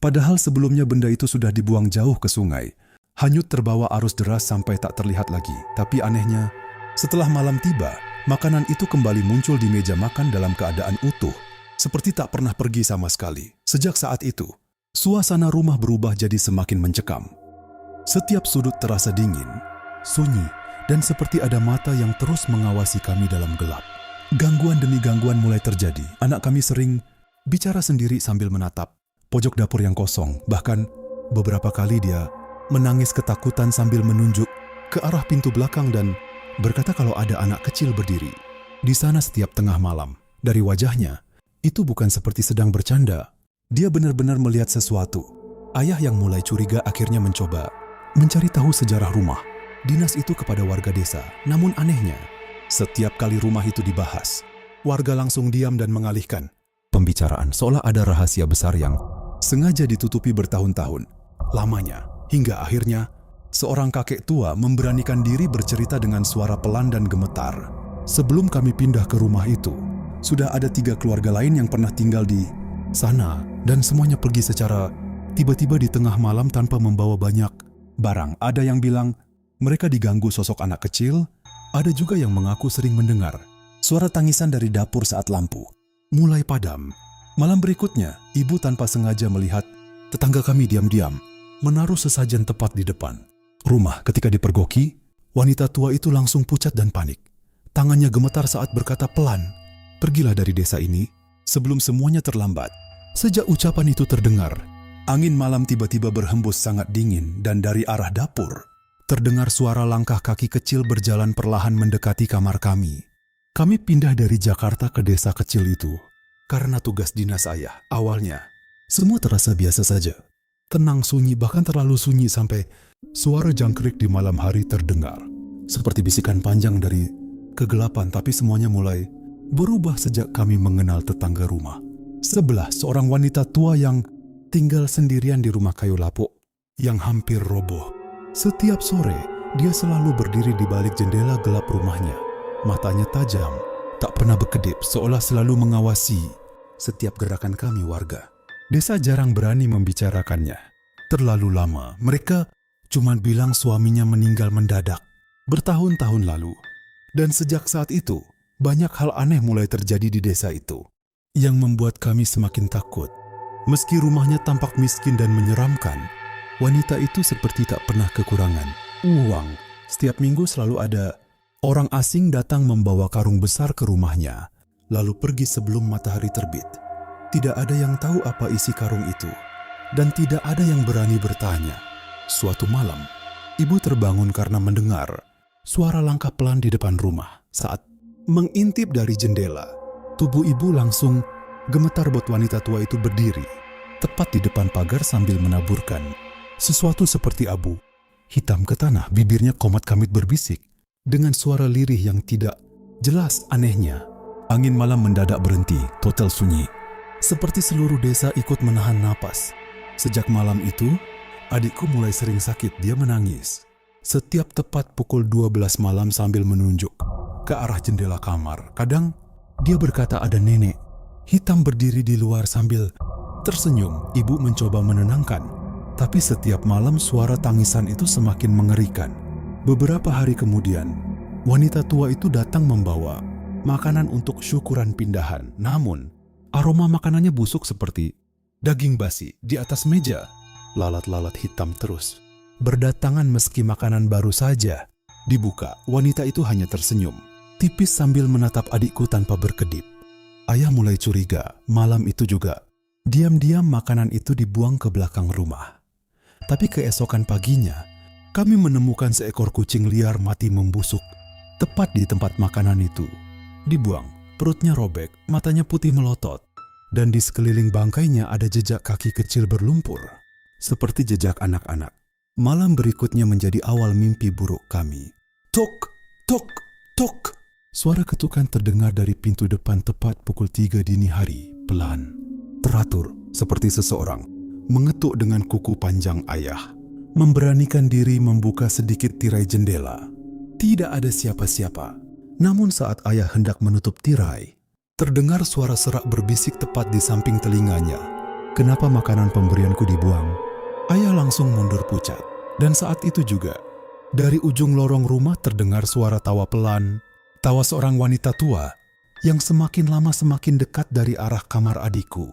Padahal sebelumnya benda itu sudah dibuang jauh ke sungai. Hanyut terbawa arus deras sampai tak terlihat lagi. Tapi anehnya, setelah malam tiba, makanan itu kembali muncul di meja makan dalam keadaan utuh, seperti tak pernah pergi sama sekali. Sejak saat itu, suasana rumah berubah jadi semakin mencekam. Setiap sudut terasa dingin, sunyi, dan seperti ada mata yang terus mengawasi kami dalam gelap. Gangguan demi gangguan mulai terjadi. Anak kami sering bicara sendiri sambil menatap pojok dapur yang kosong. Bahkan beberapa kali dia menangis ketakutan sambil menunjuk ke arah pintu belakang dan berkata kalau ada anak kecil berdiri di sana setiap tengah malam. Dari wajahnya, itu bukan seperti sedang bercanda. Dia benar-benar melihat sesuatu. Ayah yang mulai curiga akhirnya mencoba mencari tahu sejarah rumah dinas itu kepada warga desa. Namun anehnya, setiap kali rumah itu dibahas, warga langsung diam dan mengalihkan pembicaraan seolah ada rahasia besar yang sengaja ditutupi bertahun-tahun lamanya. Hingga akhirnya, seorang kakek tua memberanikan diri bercerita dengan suara pelan dan gemetar. Sebelum kami pindah ke rumah itu, sudah ada 3 keluarga lain yang pernah tinggal di sana dan semuanya pergi secara tiba-tiba di tengah malam tanpa membawa banyak barang. Ada yang bilang mereka diganggu sosok anak kecil, ada juga yang mengaku sering mendengar suara tangisan dari dapur saat lampu mulai padam. Malam berikutnya, ibu tanpa sengaja melihat tetangga kami diam-diam menaruh sesajen tepat di depan rumah. Ketika dipergoki, wanita tua itu langsung pucat dan panik. Tangannya gemetar saat berkata pelan, "Pergilah dari desa ini sebelum semuanya terlambat." Sejak ucapan itu terdengar, angin malam tiba-tiba berhembus sangat dingin dan dari arah dapur terdengar suara langkah kaki kecil berjalan perlahan mendekati kamar kami. Kami pindah dari Jakarta ke desa kecil itu karena tugas dinas ayah. Awalnya, semua terasa biasa saja. Tenang, sunyi, bahkan terlalu sunyi sampai suara jangkrik di malam hari terdengar. Seperti bisikan panjang dari kegelapan, tapi semuanya mulai berubah sejak kami mengenal tetangga rumah sebelah, seorang wanita tua yang tinggal sendirian di rumah kayu lapuk yang hampir roboh. Setiap sore, dia selalu berdiri di balik jendela gelap rumahnya. Matanya tajam, tak pernah berkedip, seolah selalu mengawasi setiap gerakan kami warga. Desa jarang berani membicarakannya. Terlalu lama, mereka cuma bilang suaminya meninggal mendadak bertahun-tahun lalu. Dan sejak saat itu, banyak hal aneh mulai terjadi di desa itu yang membuat kami semakin takut. Meski rumahnya tampak miskin dan menyeramkan, wanita itu seperti tak pernah kekurangan uang. Setiap minggu selalu ada orang asing datang membawa karung besar ke rumahnya, lalu pergi sebelum matahari terbit. Tidak ada yang tahu apa isi karung itu, dan tidak ada yang berani bertanya. Suatu malam, ibu terbangun karena mendengar suara langkah pelan di depan rumah. Saat mengintip dari jendela, tubuh ibu langsung gemetar buat wanita tua itu berdiri tepat di depan pagar sambil menaburkan sesuatu seperti abu hitam ke tanah. Bibirnya komat kamit berbisik dengan suara lirih yang tidak jelas. Anehnya, angin malam mendadak berhenti, total sunyi. Seperti seluruh desa ikut menahan napas. Sejak malam itu, adikku mulai sering sakit. Dia menangis setiap tepat pukul 12 malam sambil menunjuk ke arah jendela kamar. Kadang dia berkata ada nenek hitam berdiri di luar sambil tersenyum. Ibu mencoba menenangkan, tapi setiap malam suara tangisan itu semakin mengerikan. Beberapa hari kemudian, wanita tua itu datang membawa makanan untuk syukuran pindahan. Namun, aroma makanannya busuk seperti daging basi. Di atas meja, lalat-lalat hitam terus berdatangan meski makanan baru saja dibuka. Wanita itu hanya tersenyum tipis sambil menatap adikku tanpa berkedip. Ayah mulai curiga. Malam itu juga, diam-diam makanan itu dibuang ke belakang rumah. Tapi keesokan paginya, kami menemukan seekor kucing liar mati membusuk tepat di tempat makanan itu dibuang. Perutnya robek, matanya putih melotot, dan di sekeliling bangkainya ada jejak kaki kecil berlumpur, seperti jejak anak-anak. Malam berikutnya menjadi awal mimpi buruk kami. Tok, tok, tok. Suara ketukan terdengar dari pintu depan tepat pukul 3 dini hari, pelan, teratur, seperti seseorang mengetuk dengan kuku panjang. Ayah memberanikan diri membuka sedikit tirai jendela. Tidak ada siapa-siapa. Namun saat ayah hendak menutup tirai, terdengar suara serak berbisik tepat di samping telinganya. kenapa makanan pemberianku dibuang? Ayah langsung mundur pucat. Dan saat itu juga, dari ujung lorong rumah terdengar suara tawa pelan, tawa seorang wanita tua yang semakin lama semakin dekat dari arah kamar adikku.